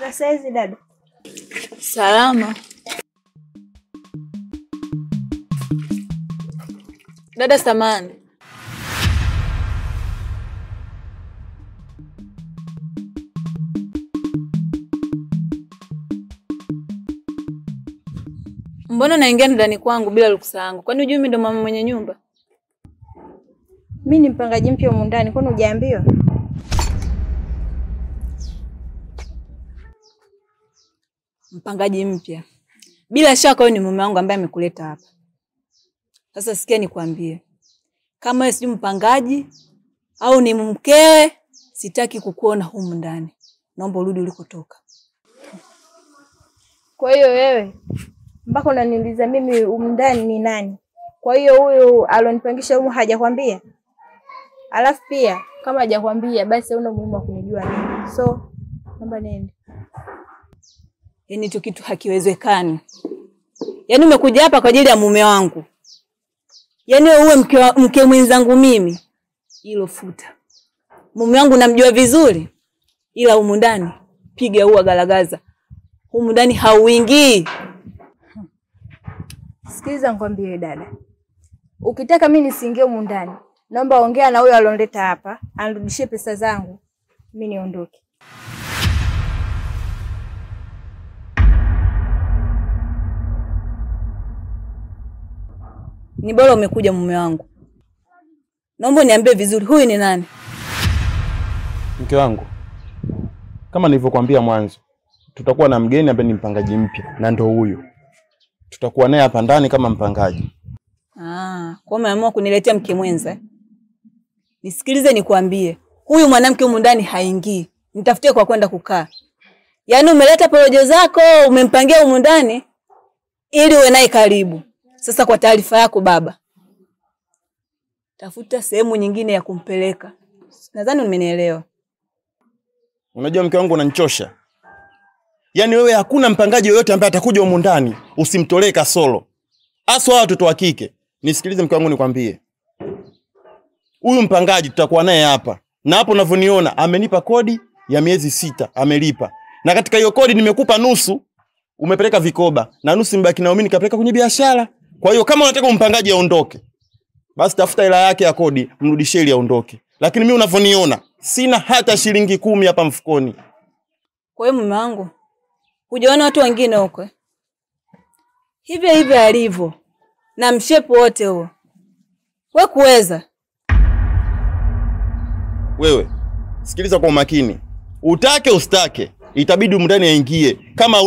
Za saizi dada. Salama. Dada samani. Mbona naingia ndani kwangu bila ruhusa yangu? Kwani hujui mimi ndo mama mwenye nyumba? Mimi ni mpangaji mpya humu ndani, kwani hujaambiwa? Mpangaji mpya. Bila shaka wewe ni mume wangu ambaye amekuleta hapa. Sasa sikia nikwambie. Kama wewe si mpangaji au ni mkewe, sitaki kukuona humu ndani. Naomba urudi ulikotoka. Kwa hiyo wewe mpaka unaniuliza mimi humu ndani ni nani? Kwa hiyo huyu alonipangisha humu hajakwambia? Alafu pia kama hajakwambia basi hauna umuhimu wa kunijua mimi. So, naomba niende. Yaani hicho kitu hakiwezekani. Yaani umekuja hapa kwa ajili ya mume wangu. Yaani wewe mke mwenzangu mimi. Hilo futa. Mume wangu namjua vizuri. Ila humu ndani piga huwa galagaza. Humu ndani hauingii. Sikiliza nikwambie dada. Ukitaka mimi nisiingie humu ndani, naomba ongea na huyo alonileta hapa, anirudishie pesa zangu. Mimi niondoke. Ni bora umekuja mume wangu. Naomba niambie vizuri, huyu ni nani? Mke wangu. Kama nilivyokuambia mwanzo, tutakuwa na mgeni ambaye ni mpangaji mpya na ndo huyu. Tutakuwa naye hapa ndani kama mpangaji. Kwa umeamua kuniletea mke mwenza. Nisikilize nikwambie, huyu mwanamke humu ndani haingii. Nitafutie kwa kwenda kukaa. Yaani umeleta porojo zako, umempangia humu ndani ili uwe naye karibu. Sasa kwa taarifa yako baba, tafuta sehemu nyingine ya kumpeleka. Nadhani umenielewa. Unajua mke wangu unanichosha. Yaani wewe hakuna mpangaji yoyote ambaye atakuja humu ndani usimtolee kasoro. Hasa watoto wa kike. Nisikilize mke wangu nikwambie. Huyu mpangaji tutakuwa naye hapa. Na hapo unavyoniona amenipa kodi ya miezi 6, amelipa. Na katika hiyo kodi nimekupa nusu, umepeleka vikoba na nusu mbaki na mimi nikapeleka kwenye biashara. Kwa hiyo kama unataka mpangaji aondoke, basi tafuta hela yake ya kodi, mrudishie ili aondoke. Lakini mimi unavyoniona, sina hata shilingi 10 hapa mfukoni. Kwa hiyo mume wangu, hujaona watu wengine huko? Hivi alivyo. Na mshepo wote huo. Wewe kuweza. Wewe, sikiliza kwa umakini. Utake ustake, itabidi humu ndani aingie. Kama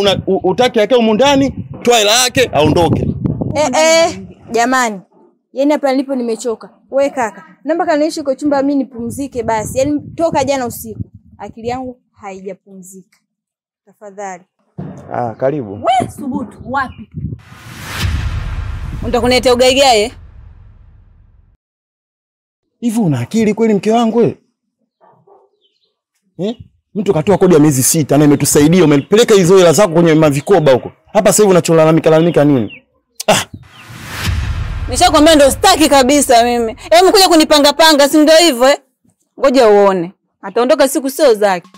utake yake humu ndani, toa hela yake aondoke. Jamani. Yaani hapa nilipo nimechoka. Wewe kaka, naomba kaniishi kwa chumba mimi nipumzike basi. Yaani toka jana usiku akili yangu haijapumzika. Tafadhali. Karibu. Wewe subutu wapi? Unataka kuniletea ugaigaye? Hivi una akili kweli mke wangu wewe? Mtu katoa kodi ya miezi 6 na imetusaidia, umepeleka hizo hela zako kwenye mavikoba huko. Hapa sasa hivi unacholalamika nini? Nishakwambia ndo staki kabisa mimi. Hebu kuja kunipanga panga, si ndio hivyo Ngoja uone. Ataondoka siku sio zake.